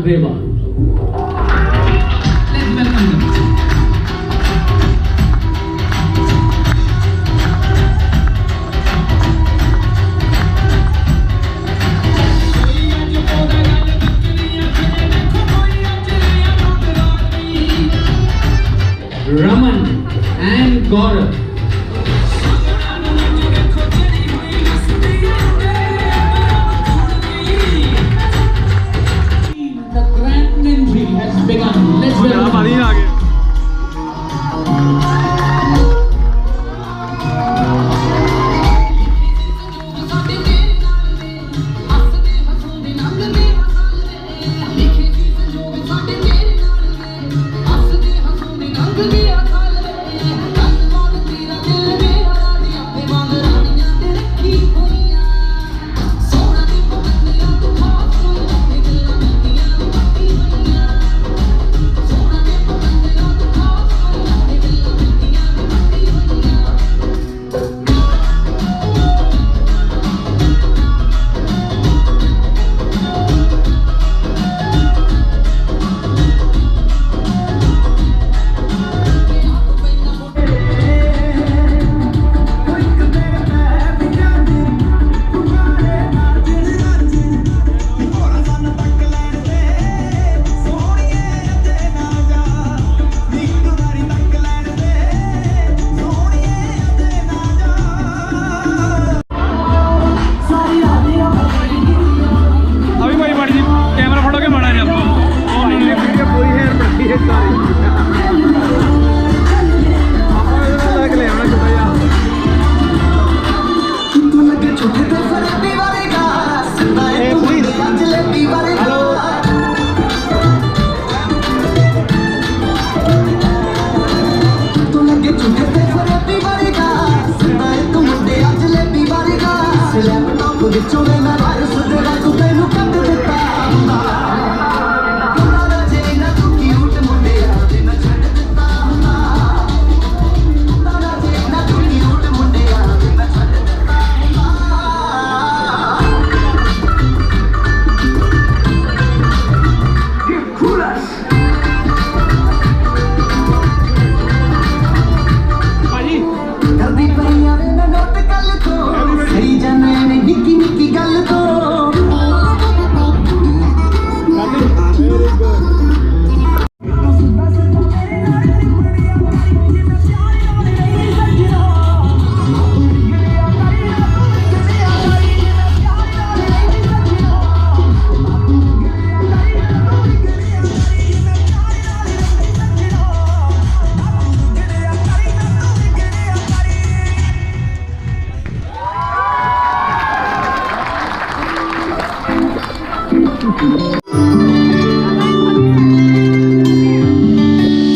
Greva. Let's welcome them. Raman and Gaurav. The grand entry has begun. Let's welcome.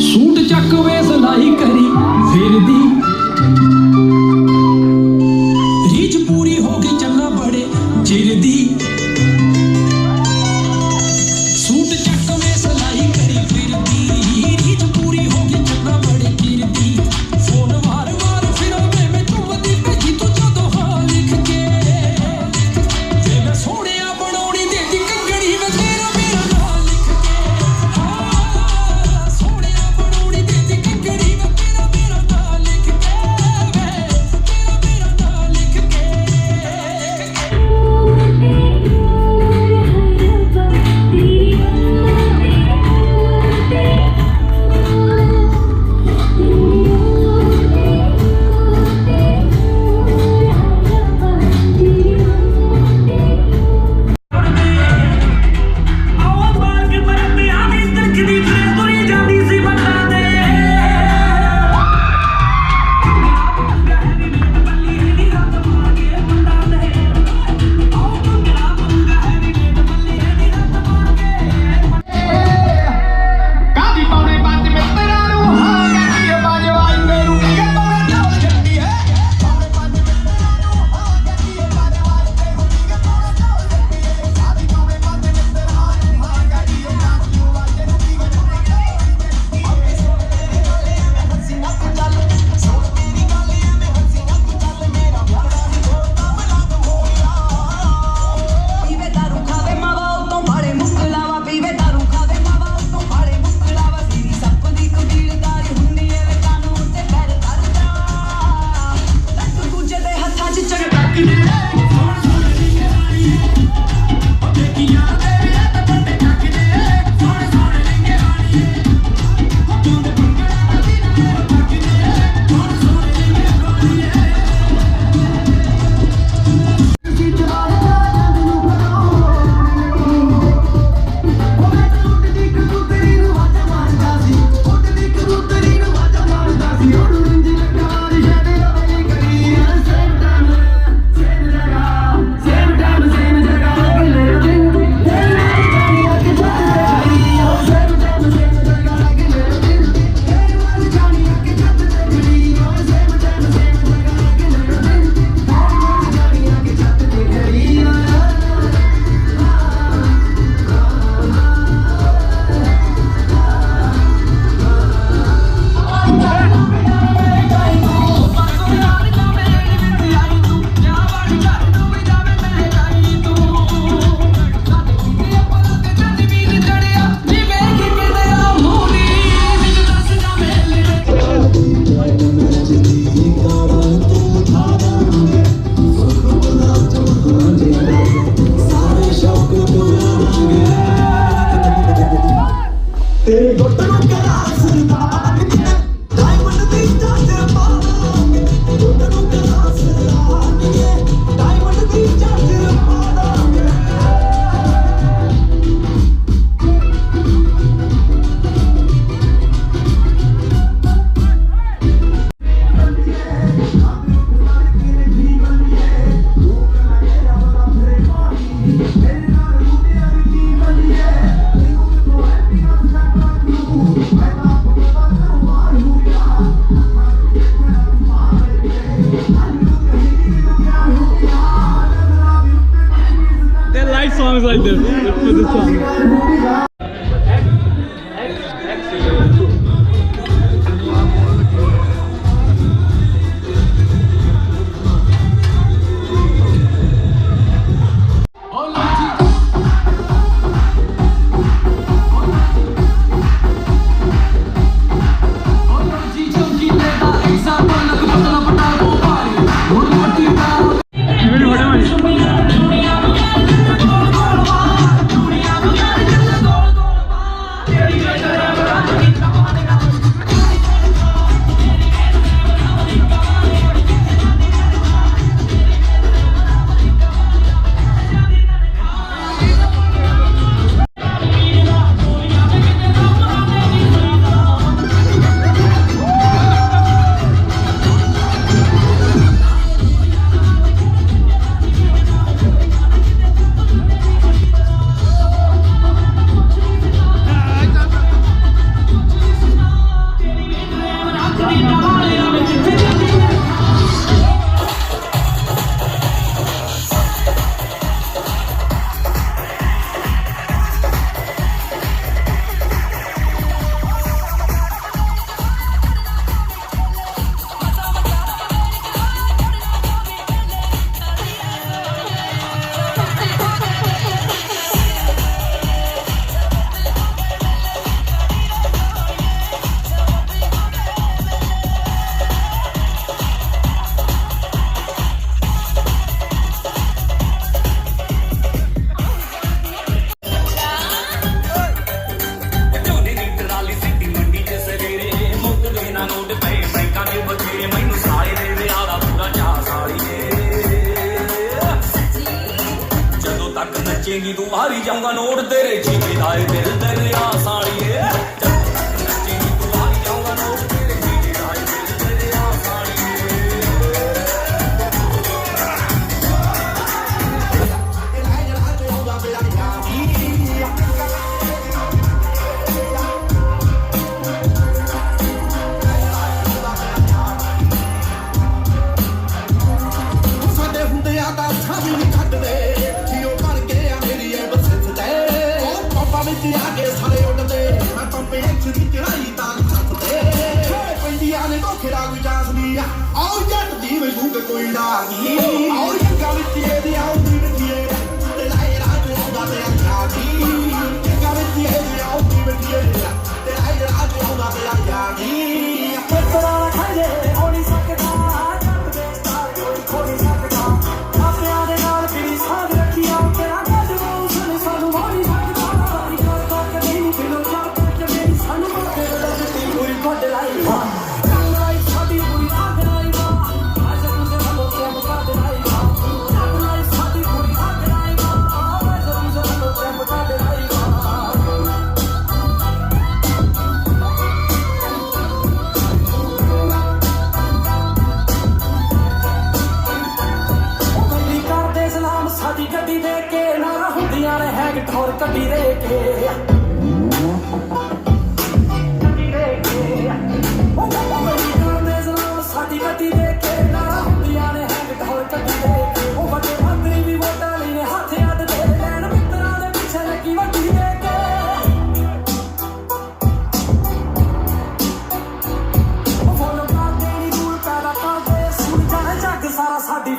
सूट चक वे सलाई करी फिर दी रीच पूरी हो गई चलना बड़े चिर दी सूट चक वे सलाई करी फिर दी रीच पूरी हो गई चलना बड़े चिर दी फोन मार मार फिर मैं चुमदी भेजी तू जदों हां लिख के वे मैं सोहणिया बनाउणी देती कंगड़ी में तेरा मेरा नाम लिख के हां सोहणिया बनाउणी देती कंगड़ी में तेरा मेरा नाम लिख songs like this. Let's put this song. नचेगी तू हारी जाऊंगा नोट तेरे जीवे लाए दिल तेरे आसाड़िए नचेगी तू हारी जाऊंगा नोट तेरे जीवे लाए दिल तेरे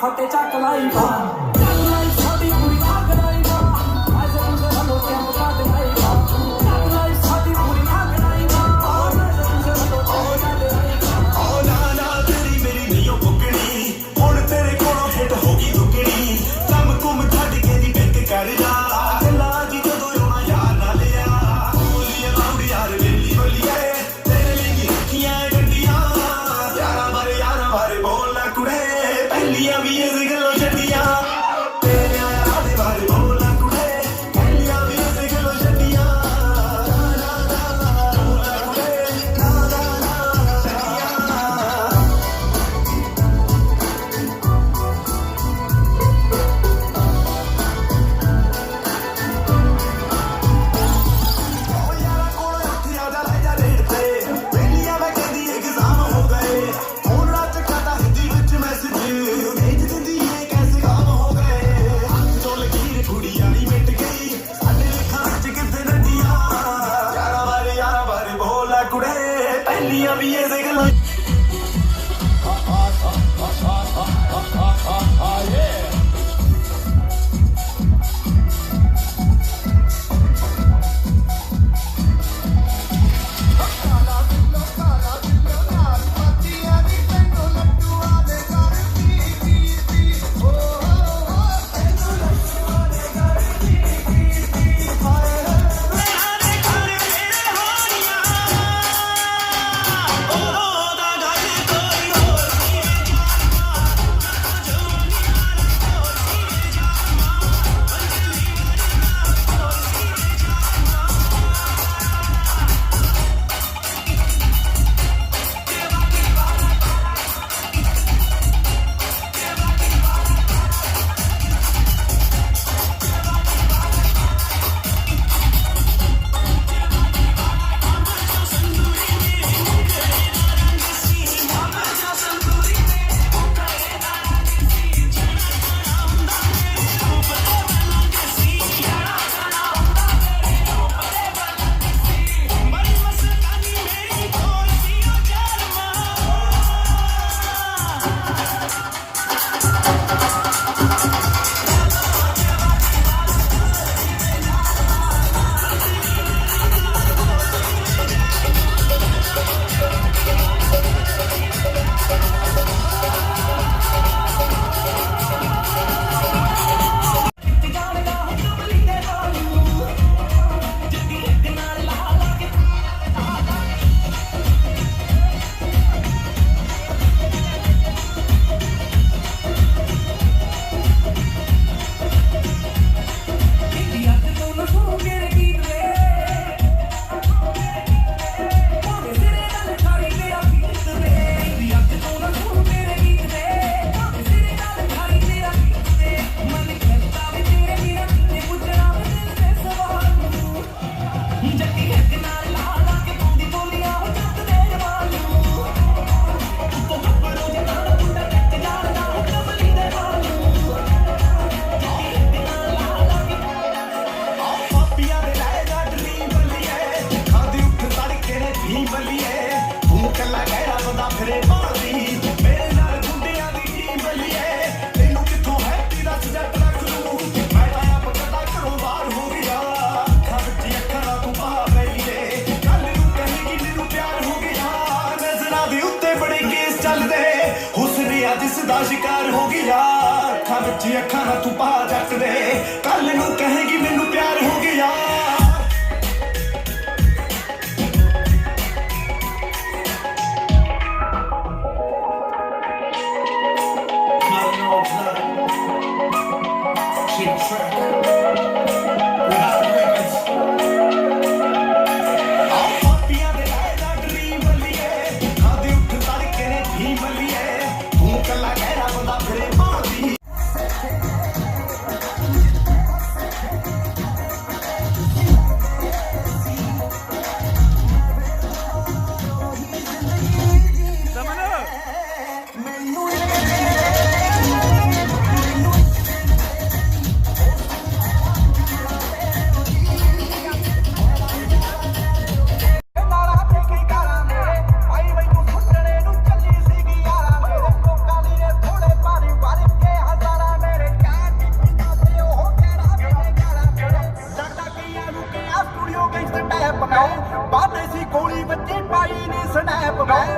फटे चक लाई बा चक लाई साडी पूरी आग लाई बा आज तुझे हलो क्या मुकाद लाई बा चक लाई साडी पूरी आग लाई बा आज तुझे हलो क्या मुकाद लाई बा ओ ना ना तेरी मेरी नहीं पुकड़ी हुण तेरे कोलों हिट होगी दुगनी कम कुम छड्ड के दी बैंक कर जा दिला जी जदों रोना यार ना लिया बोलिए लाउड यार वेली बोलिए तेरे लिए रखियां गड्डियां यारा बारे बोलना कुड़े पहलियां भी इस गल्लों छड्डियां ਦੁਨੀਆ ਵੀ ਇਸੇ ਗੱਲਾਂ ਜਿਸ ਦਾ ਸ਼ਿਕਾਰ ਹੋ ਗਿਆ ਅੱਖਾਂ ਵਿੱਚ ਅੱਖਾਂ ਨਾਲ ਤੂੰ ਪਾ ਜੱਟ ਦੇ ਕੱਲ ਨੂੰ ਕਹੇਗੀ ਮੈਨੂੰ ਪਿਆਰ ਹੋ ਗਿਆ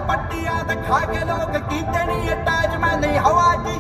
ਪੱਟੀਆਂ ਦਿਖਾ ਕੇ ਲੋਕ ਕੀਤੇ ਨਹੀਂ ਅਟੈਚ ਮੈਂ ਨਹੀਂ ਹਵਾ ਦੀ